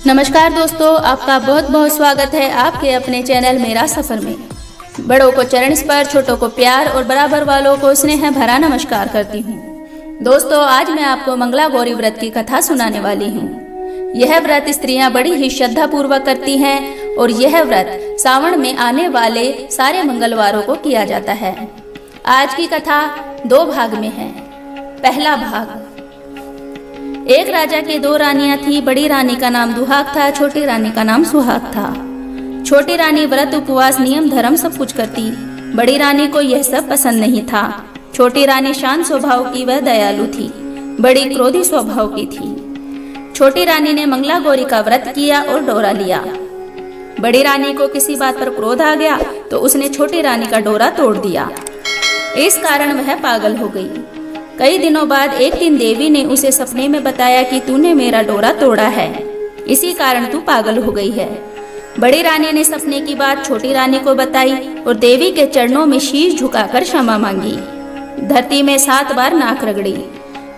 नमस्कार दोस्तों, आपका बहुत बहुत स्वागत है आपके अपने चैनल मेरा सफर में। बड़ों को चरण स्पर्श, छोटों को प्यार और बराबर वालों को स्नेह भरा नमस्कार करती हूँ। दोस्तों, आज मैं आपको मंगला गौरी व्रत की कथा सुनाने वाली हूँ। यह व्रत स्त्रियां बड़ी ही श्रद्धा पूर्वक करती हैं और यह व्रत सावन में आने वाले सारे मंगलवारों को किया जाता है। आज की कथा 2 भाग में है। पहला भाग। एक राजा के 2 रानियां थी। बड़ी रानी का नाम दुहाक था, छोटी रानी का नाम सुहाग था। छोटी रानी व्रत, उपवास, नियम धर्म सब कुछ करती। बड़ी रानी को यह सब पसंद नहीं था। छोटी रानी शांत स्वभाव की व दयालु थी। बड़ी क्रोधी स्वभाव की थी। छोटी रानी ने मंगला गौरी का व्रत किया और डोरा लिया। बड़ी रानी को किसी बात पर क्रोध आ गया तो उसने छोटी रानी का डोरा तोड़ दिया। इस कारण वह पागल हो गई। कई दिनों बाद एक दिन देवी ने उसे सपने में बताया कि तूने मेरा डोरा तोड़ा है, इसी कारण तू पागल हो गई है। बड़ी रानी ने सपने की बात छोटी रानी को बताई और देवी के चरणों में शीश झुकाकर क्षमा मांगी। धरती में 7 बार नाक रगड़ी।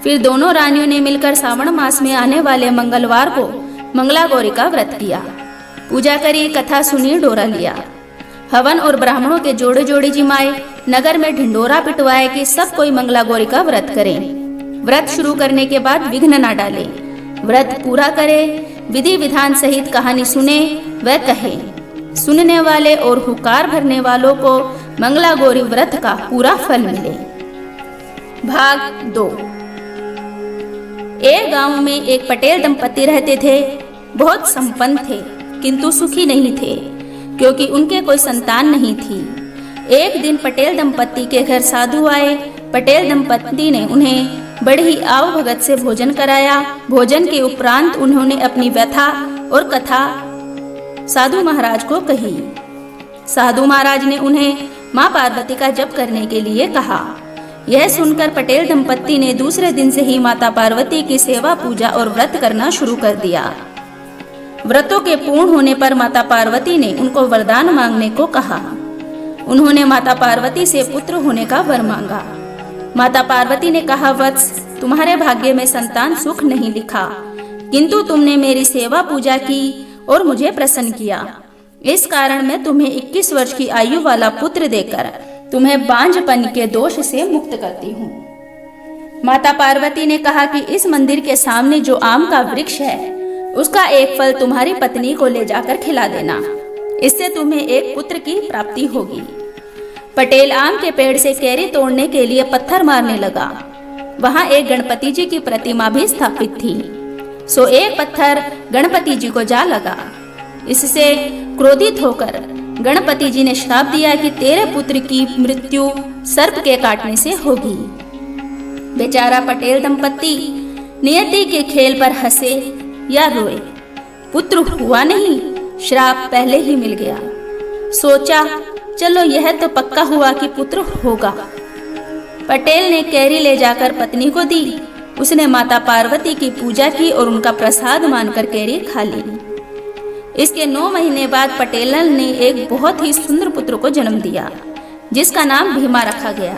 फिर दोनों रानियों ने मिलकर सावन मास में आने वाले मंगलवार को मंगला गौरी का व्रत किया। पूजा करी, कथा सुनी, डोरा लिया। हवन और ब्राह्मणों के जोड़े जोड़ी जिमाए। नगर में ढिंडोरा पिटवाए कि सब कोई मंगला गौरी का व्रत करें। व्रत शुरू करने के बाद विघ्न न डाले। व्रत पूरा करे, विधि विधान सहित कहानी सुने व कहे। सुनने वाले और हुकार भरने वालों को मंगला गौरी व्रत का पूरा फल मिले। भाग 2। एक गांव में एक पटेल दंपति रहते थे। बहुत संपन्न थे किंतु सुखी नहीं थे क्योंकि उनके कोई संतान नहीं थी। एक दिन पटेल दंपति के घर साधु आए। पटेल दंपति ने उन्हें बड़ी ही आव भगत से भोजन कराया। भोजन के उपरांत उन्होंने अपनी व्यथा और कथा साधु महाराज को कही। साधु महाराज ने उन्हें मां पार्वती का जप करने के लिए कहा। यह सुनकर पटेल दंपति ने दूसरे दिन से ही माता पार्वती की सेवा, पूजा और व्रत करना शुरू कर दिया। व्रतों के पूर्ण होने पर माता पार्वती ने उनको वरदान मांगने को कहा। उन्होंने माता पार्वती से पुत्र होने का वर मांगा। माता पार्वती ने कहा, वत्स, तुम्हारे भाग्य में संतान सुख नहीं लिखा, किंतु तुमने मेरी सेवा पूजा की और मुझे प्रसन्न किया। इस कारण मैं तुम्हें 21 वर्ष की आयु वाला पुत्र देकर तुम्हें बांझपन के दोष से मुक्त करती हूँ। माता पार्वती ने कहा कि इस मंदिर के सामने जो आम का वृक्ष है उसका एक फल तुम्हारी पत्नी को ले जाकर खिला देना, इससे तुम्हें एक पुत्र की प्राप्ति होगी। पटेल आम के पेड़ से कैरी तोड़ने के लिए पत्थर मारने लगा। वहां एक गणपति जी की प्रतिमा भी स्थापित थी। सो एक पत्थर गणपति जी को जा लगा। इससे क्रोधित होकर गणपति जी ने श्राप दिया कि तेरे पुत्र की मृत्यु सर्प के काटने से होगी। बेचारा पटेल दंपति नियति के खेल पर हंसे या रोए। पुत्र हुआ नहीं, श्राप पहले ही मिल गया। सोचा, चलो यह तो पक्का हुआ कि पुत्र होगा। पटेल ने कैरी ले जाकर पत्नी को दी। उसने माता पार्वती की पूजा की और उनका प्रसाद मानकर कैरी खा ली। इसके 9 महीने बाद पटेल ने एक बहुत ही सुंदर पुत्र को जन्म दिया, जिसका नाम भीमा रखा गया।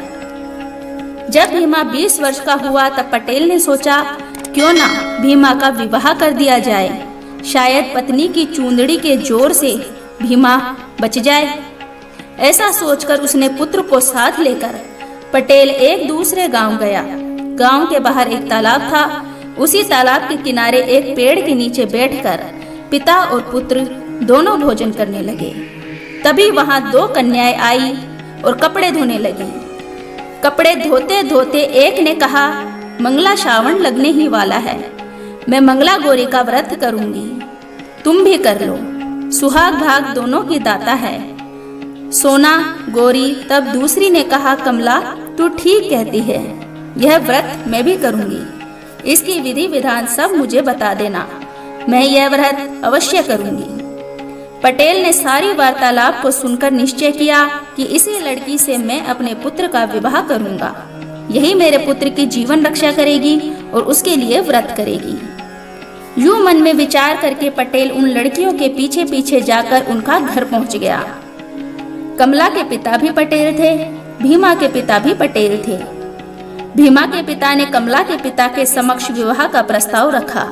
जब भीमा 20 वर्ष का हुआ तब पटेल ने सोचा, क्यों ना भीमा का विवाह कर दिया जाए, शायद पत्नी की चूंदड़ी के जोर से भीमा बच जाए। ऐसा सोचकर उसने पुत्र को साथ लेकर पटेल एक दूसरे गांव गया। गांव के बाहर एक तालाब था। उसी तालाब के किनारे एक पेड़ के नीचे बैठकर पिता और पुत्र दोनों भोजन करने लगे। तभी वहां 2 कन्याएं आई और कपड़े धोने लगी। कपड़े धोते धोते एक ने कहा, मंगला श्रावण लगने ही वाला है, मैं मंगला गौरी का व्रत करूंगी, तुम भी कर लो। सुहाग भाग दोनों की दाता है, सोना गौरी। तब दूसरी ने कहा, कमला तू ठीक कहती है, यह व्रत मैं भी करूंगी। इसकी विधि विधान सब मुझे बता देना, मैं यह व्रत अवश्य करूंगी। पटेल ने सारी वार्तालाप को सुनकर निश्चय किया कि इसी लड़की से मैं अपने पुत्र का विवाह करूंगा। यही मेरे पुत्र की जीवन रक्षा करेगी और उसके लिए व्रत करेगी। यूं मन में विचार करके पटेल उन लड़कियों के पीछे पीछे जाकर उनका घर पहुंच गया। कमला के पिता भी पटेल थे, भीमा के पिता भी पटेल थे। भीमा के पिता ने कमला के पिता के समक्ष विवाह का प्रस्ताव रखा।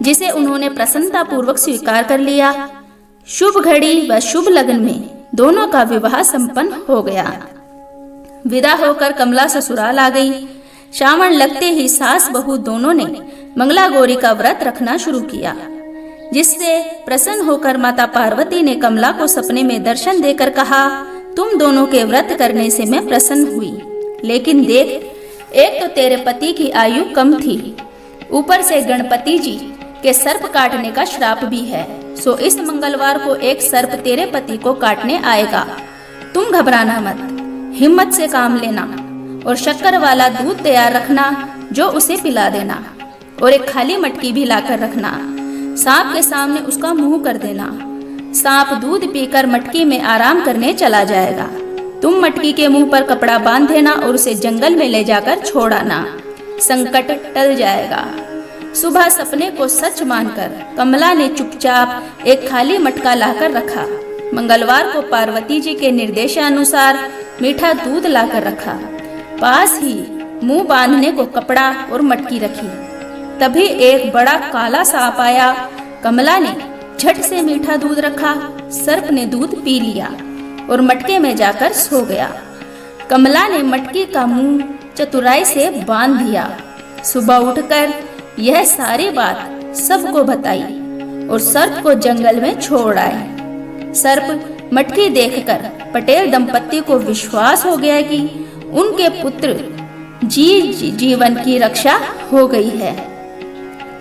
जिसे उन्होंने प्रसन्नता पूर्वक स्वीकार कर लिया। शुभ घड़ी व शुभ लगन में दोनों का विवाह संपन्न हो गया। विदा होकर कमला ससुराल आ गई। श्रावण लगते ही सास बहू दोनों ने मंगला गौरी का व्रत रखना शुरू किया, जिससे प्रसन्न होकर माता पार्वती ने कमला को सपने में दर्शन देकर कहा, तुम दोनों के व्रत करने से मैं प्रसन्न हुई, लेकिन देख, एक तो तेरे पति की आयु कम थी, ऊपर से गणपति जी के सर्प काटने का श्राप भी है, सो इस मंगलवार को एक सर्प तेरे पति को काटने आएगा। तुम घबराना मत, हिम्मत से काम लेना और शक्कर वाला दूध तैयार रखना जो उसे पिला देना, और एक खाली मटकी भी लाकर रखना। सांप के सामने उसका मुंह कर देना। सांप दूध पीकर मटकी में आराम करने चला जाएगा। तुम मटकी के मुंह पर कपड़ा बांध देना और उसे जंगल में ले जाकर छोड़ आना। संकट टल जाएगा। सुबह सपने को सच मानकर कमला ने चुपचाप एक खाली मटका लाकर रखा। मंगलवार को पार्वती जी के निर्देशानुसार मीठा दूध लाकर रखा। पास ही मुंह बांधने को कपड़ा और मटकी रखी। तभी एक बड़ा काला सांप आया। कमला ने झट से मीठा दूध रखा। सर्प ने दूध पी लिया और मटके में जाकर सो गया। कमला ने मटकी का मुंह चतुराई से बांध दिया। सुबह उठकर यह सारी बात सबको बताई और सर्प को जंगल में छोड़ आए। सर्प मटकी देखकर पटेल दंपत्ति को विश्वास हो गया कि उनके पुत्र जीवन की रक्षा हो गई है।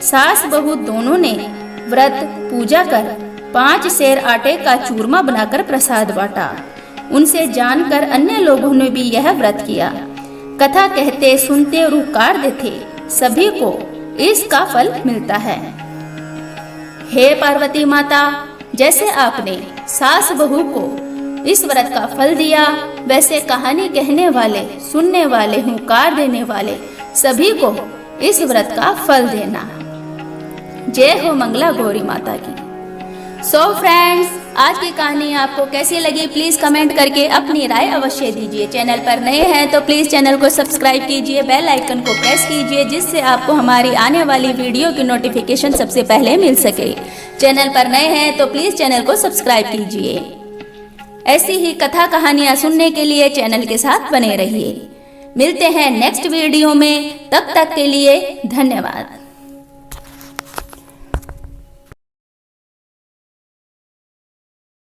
सास बहू दोनों ने व्रत पूजा कर 5 सेर आटे का चूरमा बनाकर प्रसाद बांटा। उनसे जानकर अन्य लोगों ने भी यह व्रत किया। कथा कहते सुनते और उपकार देते सभी को इसका फल मिलता है। हे पार्वती माता, जैसे आपने सास बहू को इस व्रत का फल दिया, वैसे कहानी कहने वाले, सुनने वाले, हुंकार देने वाले सभी को इस व्रत का फल देना। जय हो मंगला गौरी माता की। सो फ्रेंड्स, आज की कहानी आपको कैसी लगी प्लीज कमेंट करके अपनी राय अवश्य दीजिए। चैनल पर नए हैं तो प्लीज चैनल को सब्सक्राइब कीजिए, बेल आइकन को प्रेस कीजिए, जिससे आपको हमारी आने वाली वीडियो की नोटिफिकेशन सबसे पहले मिल सके। चैनल पर नए हैं तो प्लीज चैनल को सब्सक्राइब कीजिए। ऐसी ही कथा कहानियां सुनने के लिए चैनल के साथ बने रहिए। मिलते हैं नेक्स्ट वीडियो में, तब तक के लिए धन्यवाद।